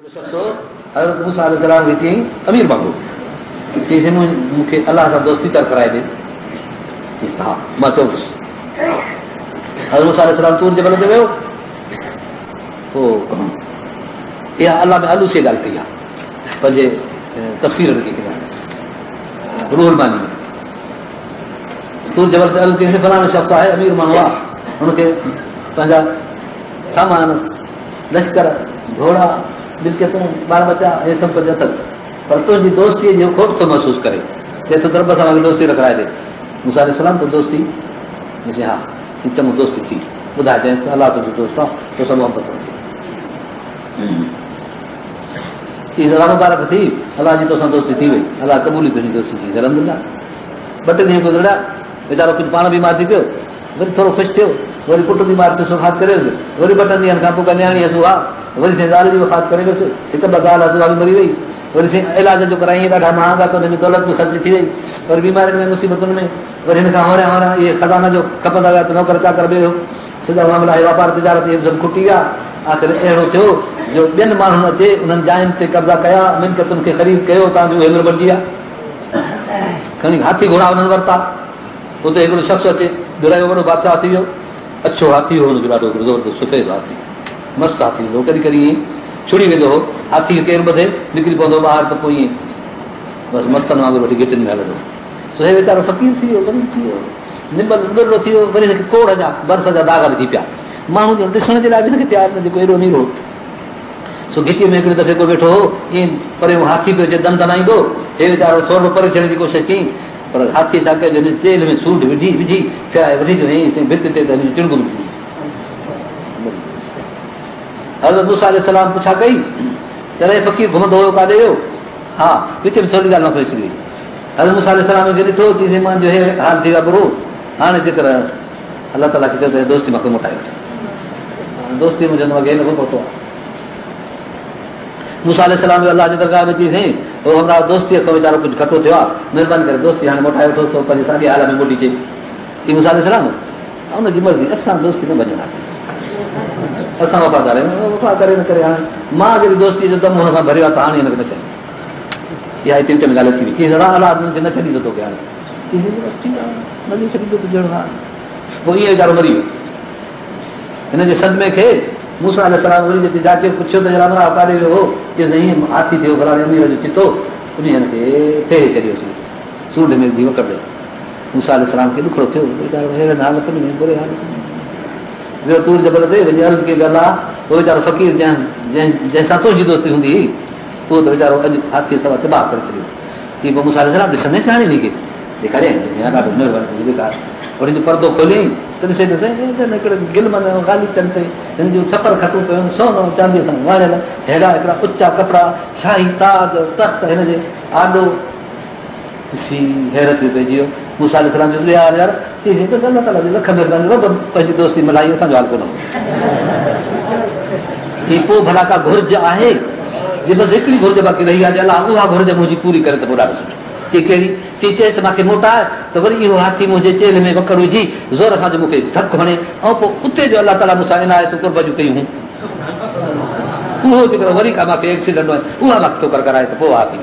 हज़रत मूसा अलैहिस्सलाम खे चई अमीर मांगो, चईसि मूंखे अलाह सां दोस्ती कर कराए ॾे। चईसि हा मां चवंदुसि। हज़रत मूसा अलैहिस्सलाम तूर जबल ते वियो। पोइ इहा अलाह में आलू से ॻाल्हि कई आहे पंहिंजे तफ़सीर में रूहुल मानी में। तूर जबल ते अलू चईसि फलाणो शख़्स आहे अमीर माण्हू आहे, हुनखे पंहिंजा सामान लश्कर घोड़ा मिल्कियतूं ॿार बचा इहे सभु कुझु अथसि, पर तुंहिंजी दोस्तीअ जो खोट थो महसूसु करे, चए थो रब सां मूंखे दोस्ती रखाए ॾे। मूसा अलैहिस्सलाम तो दोस्ती चई हा थी चङो दोस्ती थी ॿुधाए चएसि अलाह तुंहिंजो दोस्त आहे, तोसां मोहबत थी सदा मुबारक थी, अलाह जी तोसां दोस्ती थी वई, अलाह क़बूली तुंहिंजी दोस्ती थी। अलहमदुलिल्लाह। ॿ टे ॾींहं गुज़रिया, वीचारो कुझु पाण बीमार थी पियो, वरी थोरो ख़ुशि थियो, वरी पुटु बीमार थियो सुफ़ात करेसि, वरी 2 टे ॾींहंनि खां पोइ कन्याणी असू आहे, वरी साईं ज़ाल जी वफ़ात करे वियुसि, 1 ॿ साल असुआ बि मरी वई, वरी साईं इलाज जो कराई ॾाढा महांगा, त हुन में दौलत बि ख़र्च थी वई, वरी बीमारियुनि में मुसीबतुनि में वरी हिन खां होरियां होरियां इहे खज़ाना जो खपंदा हुआ त नौकर चाकर ॿियो सॼा मामला इहे वापार तिजारत इहे सभु खुटी विया। आख़िर अहिड़ो थियो जो ॿियनि माण्हुनि अचे उन्हनि जायुनि ते कब्ज़ा कया, मिल्कियतुनि खे ख़रीद कयो, तव्हांजो हेमर बणिजी विया, खणी हाथी घोड़ा उन्हनि वरिता। हुते हिकिड़ो शख़्स अचे दुरायो वॾो बादशाह थी वियो, अछो हाथी हो हुनजो ॾाढो ज़बरदस्त सफ़ेद हाथी, मस्तु हाथी हूंदो, कॾहिं कॾहिं ईअं छुड़ी वेंदो हो, हाथी खे केरु ॿधे निकिरी पवंदो ॿाहिरि, त पोइ ईअं बसि मस्तनि वांगुरु वठी गिटियुनि में हलंदो। सो हे वीचारो फ़क़ीर थी वियो, ग़रीब थी वियो, निबल उॾिरो थी वियो, वरी हिनखे कोड़ जा बरस जा दाग़ बि थी पिया, माण्हू जो ॾिसण जे लाइ बि हिनखे तयारु न, जेको एॾो नीरो। सो घिटीअ में हिकिड़े दफ़े को वेठो हो, ईअं परियों हाथी पियो अचे दंद हणाईंदो, हे वीचारो थोरो परे थियण जी कोशिशि कई, पर हाथी छा कयो, जॾहिं चेल में सूंड विझी फिराए वठी थियो ईअं भित ते त चिड़गुम थी। हज़रत मूसा अलैहिस्सलाम पुछा कई त रे फ़क़ीर घुमंदो हुयो काॾे वियो? हा, विच में थोरी ॻाल्हि मां विसरी वई। हज़रत मूसा अलैहिस्सलाम खे ॾिठो, चईसि मुंहिंजो हे हाल थी वियो आहे बुरो, हाणे जेकर अलाह ताला खे चयो त दोस्ती मूंखे मोटाए वठि, दोस्ती में जंहिं मूंखे न पहुतो आहे। मूसा अलैहिस्सलाम जो अलाह जे दरगाह में चई साईं उहो हमरा दोस्तीअ खां वीचारो कुझु घटो थियो आहे, महिरबानी करे दोस्ती हाणे मोटाए वठोसि, त पंहिंजे साॻे हाल में मोटी चई मूसा अलैहिस्सलाम हुनजी मर्ज़ी, असां दोस्ती न भॼंदासीं, असां वफ़ादार आहियूं, वफ़ा करे न करे हाणे मां जॾहिं दोस्तीअ जो दम हुन सां भरियो आहे त हाणे हिनखे न छॾी, इहा हिते विच में ॻाल्हि अची वई। चई अलाह न छॾींदो तोखे हाणे, न छॾींदो त ॼण हाणे। पोइ ईअं वीचारो मरी वियो। हिनजे सदमे खे मूसा अलैहिस्सलाम वरी जेके जाचे पुछियो त जरा काॾे वियो हो, चई ईअं हाथी थियो फलाणे अमीर जो चितो, उन हिनखे ठहे छॾियोसीं, सूंड में विझी वकड़ ॾियो। मूसा अलैहिस्सलाम खे ॾुखियो थियो, वीचारो अहिड़े हालत में बुरे हालत में वियो तूर जबल ते, वञी अर्ज़ु कई अलाह उहो वीचारो फ़क़ीर जंहिंसां तुंहिंजी दोस्ती हूंदी हुई, उहो त वीचारो अॼु हाथीअ सवाइ तबाह करे छॾियो। की पोइ मूसा अलैहिस्सलाम ॾिसंदेसि हाणे हिनखे ॾेखारियईं, ॾाढो महिरबानी ॾेखार, वरी परदो खोलियईं त ॾिसे हिकिड़े गिल मन गालीचनि ते हिन जूं छपर खटूं कयूं, सोन चांदीअ सां वणियल, हेॾा हिकिड़ा उचा कपिड़ा, शाही ताज तख़्त, हिनजे आॾो ॾिसी हैरत में पइजी वियो। मूसा अलैहिस्सलाम जो यार चईसि बसि अलाह ताला जी लख महिरबानी, रब पंहिंजी दोस्ती मिलाई, असांजो हाल कोन हो। चई पोइ भला का घुर्ज आहे, जे बसि हिकिड़ी घुर्ज बाक़ी रही आहे, अलाह उहा घुर्ज मुंहिंजी पूरी करे त पोइ ॾाढो सुठो। चई कहिड़ी? चई चएसि मूंखे मोटाए त वरी इहो हाथी मुंहिंजे चेल में वकड़ विझी ज़ोर सां जो मूंखे धकु हणे, ऐं पोइ उते जो अलाह ताला मूंसां इनायत कुर्ब जूं कयूं, उहो जेकर वरी का मूंखे एक्सीडेंट आहे उहा मूंखे ठोकर कराए त पोइ हाथी